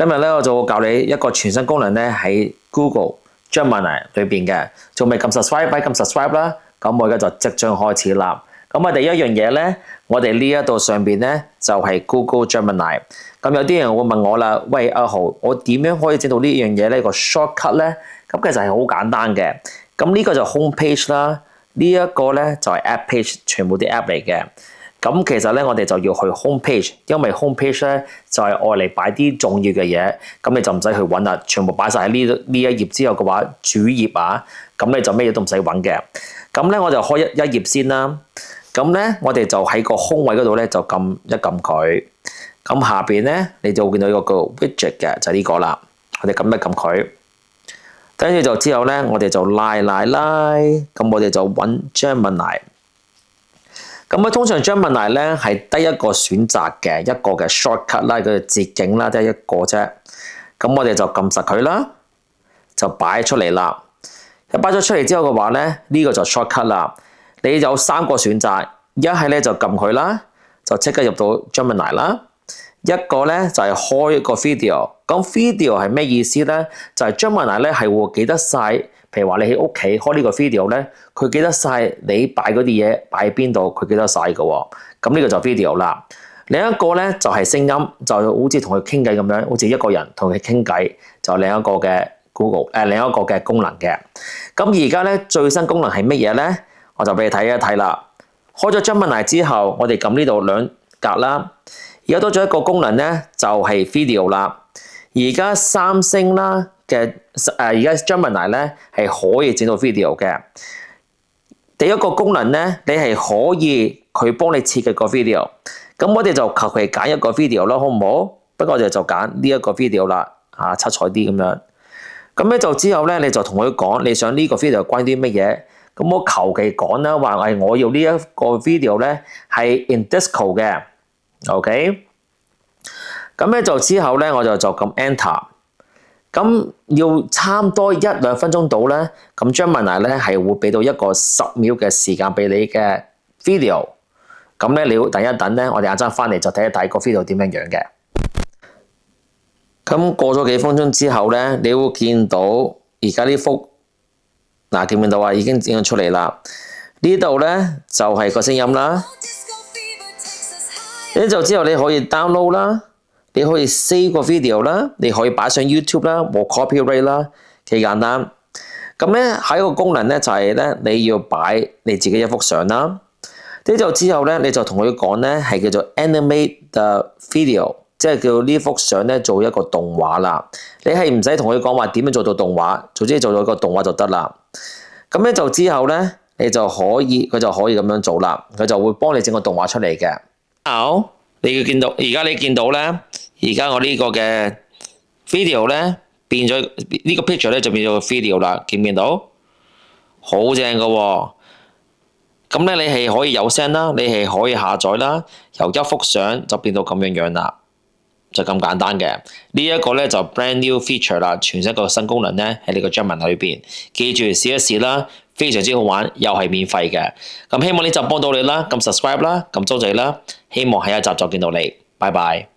今日咧我就會教你一個全新功能咧喺 Google Gemini 裏邊嘅，仲未撳 subscribe，快撳 subscribe 啦。咁我而家就即將開始啦。咁我哋一樣嘢咧，我哋呢一度上邊咧就係 Google Gemini。咁有啲人會問我啦，喂阿豪，我點樣可以整到呢樣嘢呢個 shortcut 咧？咁其實係好簡單嘅。咁呢個就 home page 啦，呢一個咧就係 app page，全部啲 app 嚟嘅。咁其實咧，我哋就要去 home page，因為 home page 咧就係愛嚟擺啲重要嘅嘢，咁你就唔使去揾啦，全部擺晒喺呢一頁之後嘅話，主頁啊，咁你就咩嘢都唔使揾嘅。咁咧我就開一頁先啦。咁咧我哋就喺個空位嗰度咧就撳一撳佢。咁下邊咧你就會見到一個 widget 嘅，就係呢個啦。我哋撳一撳佢，跟住就之後咧我哋就拉，咁我哋就揾 Gemini。咁啊，通常 Gemini 咧係得一個選擇嘅，一個嘅 shortcut 啦，佢嘅捷徑啦，得一個啫。咁我哋就撳實佢啦，就擺出嚟啦。一擺咗出嚟之後嘅話咧，呢個就 shortcut 啦。你有三個選擇，一係咧就撳佢啦，就即刻入到 Gemini 啦。一個咧就係開個 video。咁 video 係咩意思咧？就係 Gemini 咧係會記得晒。譬如話你喺屋企開呢個 video 咧，佢記得晒你擺嗰啲嘢擺喺邊度，佢記得晒嘅喎。咁呢個就 video 啦。另一個咧就係聲音，就好似同佢傾偈咁樣，好似一個人同佢傾偈，就另一個嘅 Google 另一個嘅功能嘅。咁而家咧最新功能係乜嘢咧？我就俾你睇一睇啦。開咗 Gemini 之後，我哋撳呢度兩格啦。而家多咗一個功能咧，就係 video 啦。而家三星啦嘅而家 Gemini 咧係可以整到 video 嘅。第一個功能咧，你係可以佢幫你設計個 video。咁我哋就求其揀一個 video 啦，好唔好？不過我哋就揀呢一個 video 啦，七彩啲咁樣。咁咧就之後咧，你就同佢講你想呢個 video 關於啲乜嘢。咁我求其講啦，話我要呢一個 video 咧係 in disco 嘅 ，OK。咁咧就之後咧，我就撳 enter。咁要差唔多1-2分鐘到咧，咁 Gemini 咧係會俾到一個10秒嘅時間俾你嘅 video。咁咧你要等一等咧，我哋晏陣翻嚟就睇一睇個 video 點樣樣嘅。咁過咗幾分鐘之後咧，你會見到而家呢幅嗱，見唔見到啊？已經整咗出嚟啦。呢度咧就係個聲音啦。呢就之後你可以 download 啦。你可以 save 個 video 啦，你可以擺上 YouTube 啦，冇 copyright 啦，幾簡單。咁咧喺個功能咧就係咧你要擺你自己一幅相啦。呢就之後咧你就同佢講咧係叫做 animate the video， 即係叫呢幅相咧做一個動畫啦。你係唔使同佢講話點樣做到動畫，總之做到一個動畫就得啦。咁咧就之後咧你就可以佢就可以咁樣做啦，佢就會幫你整個動畫出嚟嘅。好，你要見到而家你見到咧。而家我呢個嘅 video 咧變咗呢個 picture 咧就變咗個 video 啦，見唔見到？好正噶喎！咁咧你係可以有聲啦，你係可以下載啦，由一幅相就變到咁樣樣啦，就咁簡單嘅。呢一個咧就 brand new feature 啦，全新一個新功能咧喺呢個 Gemini 裏邊，記住試一試啦，非常之好玩，又係免費嘅。咁希望呢集幫到你啦，撳 subscribe 啦，撳鐘仔啦，希望下一集再見到你，拜拜。